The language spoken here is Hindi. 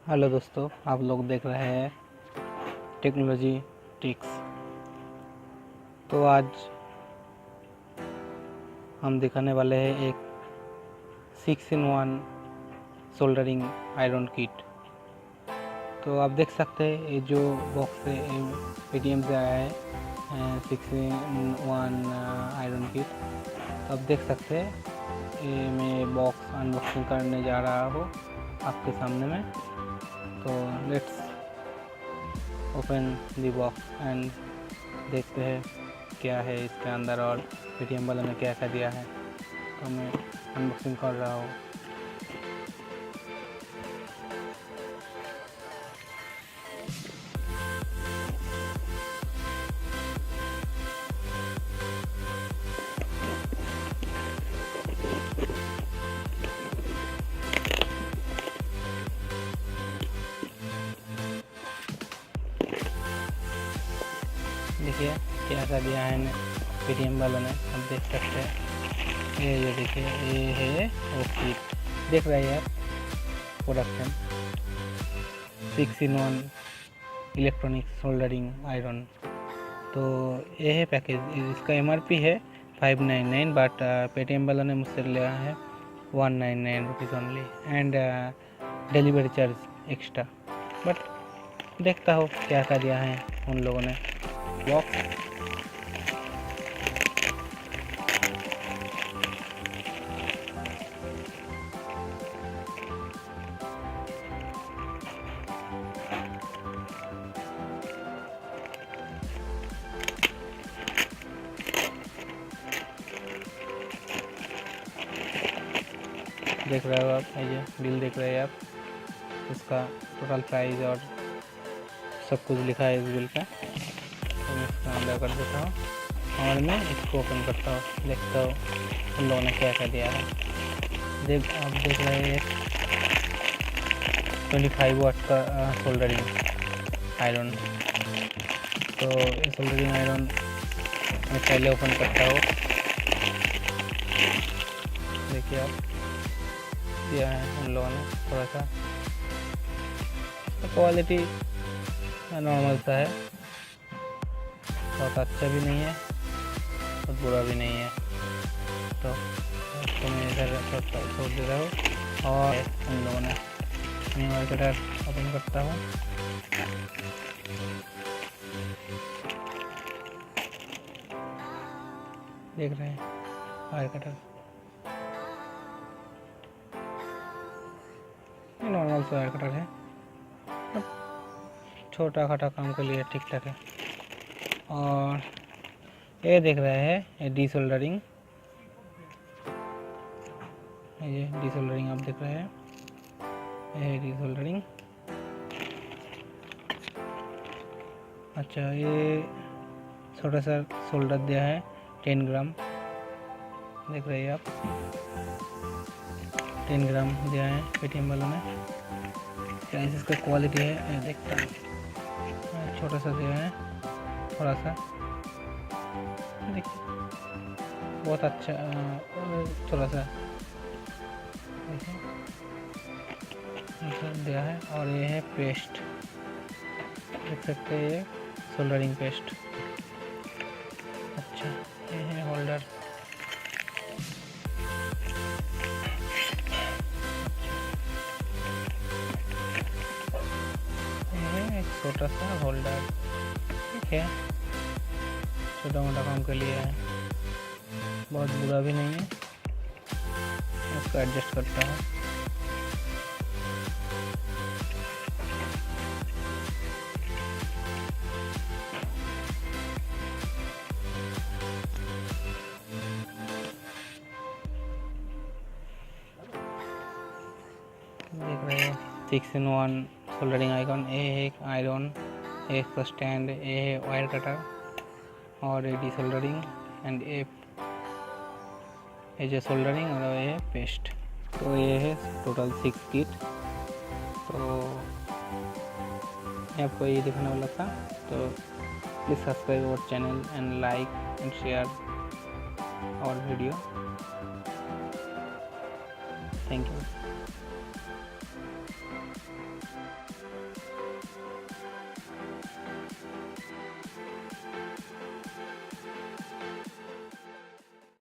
हेलो दोस्तों, आप लोग देख रहे हैं टेक्नोलॉजी टिप्स। तो आज हम दिखाने वाले हैं एक 6-in-1 सोल्डरिंग आयरन किट। तो आप देख सकते हैं ये जो बॉक्स है पेटीएम से आया है 6-in-1 आयरन किट। आप देख सकते हैं ये मैं बॉक्स अनबॉक्सिंग करने जा रहा हूँ आपके सामने में। तो let's open the box and देखते हैं क्या है इसके अंदर और पेटीएम वालों ने क्या क्या दिया है। तो मैं अनबॉक्सिंग कर रहा हूँ। देखिए क्या क्या दिया है पेटीएम वालों ने, आप देख सकते हैं। ये जो देखिए ये है वो किट, देख रहे हैं आप, production 6-in-1 electronic soldering iron. तो ये है पैकेज। इसका एमआरपी है 599, बट पेटीएम वालों ने मुझसे लिया है 199 rupees only and delivery charge extra. But देखता हूँ क्या क्या दिया है उन लोगों ने। बॉक्स देख रहे हो आप, ये बिल देख रहे हैं आप, इसका टोटल प्राइस और सब कुछ लिखा है इस बिल का। तो मैं इसका अंदर कर देता हूँ और मैं इसको ओपन करता हूँ, देखता हूँ उन लोगों ने क्या क्या दिया है। आप देख रहे हैं 25 वाट का सोल्डरिंग आयरन। तो ये सोल्डरिंग आयरन मैं पहले ओपन करता हूँ। देखिए आप, दिया है उन लोगों ने थोड़ा सा। क्वालिटी नॉर्मल सा है, बहुत अच्छा भी नहीं है और बुरा भी नहीं है। तो इसको मैं इधर छोड़ दे रहा हूँ और उन लोगों ने मैं वायर कटर ओपन करता हूँ। देख रहे हैं वायर कटर, ये नॉर्मल सा वायर कटर है, छोटा खाटा काम के लिए ठीक ठाक है। और ये देख रहे हैं ये डी सोल्डरिंग, ये डी सोल्डरिंग आप देख रहे हैं, ये डी सोल्डरिंग। अच्छा, ये छोटा सा सोल्डर दिया है 10 ग्राम, देख रहे हैं आप, 10 ग्राम दिया है पेटीएम वालों ने। क्या इसका क्वालिटी है देखता हूँ। छोटा सा दिया है थोड़ा सा, देखिए बहुत अच्छा, थोड़ा सा देखिए दिया है। और ये है पेस्ट, देख सकते हैं ये सोल्डरिंग पेस्ट। अच्छा, ये है होल्डर, एक छोटा सा होल्डर, ठीक है, छोटा मोटा काम के लिए है, बहुत बुरा भी नहीं है। इसको एडजस्ट करता हूँ। देख रहे हैं 6-in-1 सोल्डरिंग आइकन। ये है एक आयरन, एक स्टैंड, ये है वायर कटर और ये डी सोल्डरिंग एंड ये जो सोल्डरिंग और ये है पेस्ट। तो ये है टोटल 6 किट। तो मैं आपको ये दिखाने वाला था। तो please subscribe our channel and like and share our video. Thank you.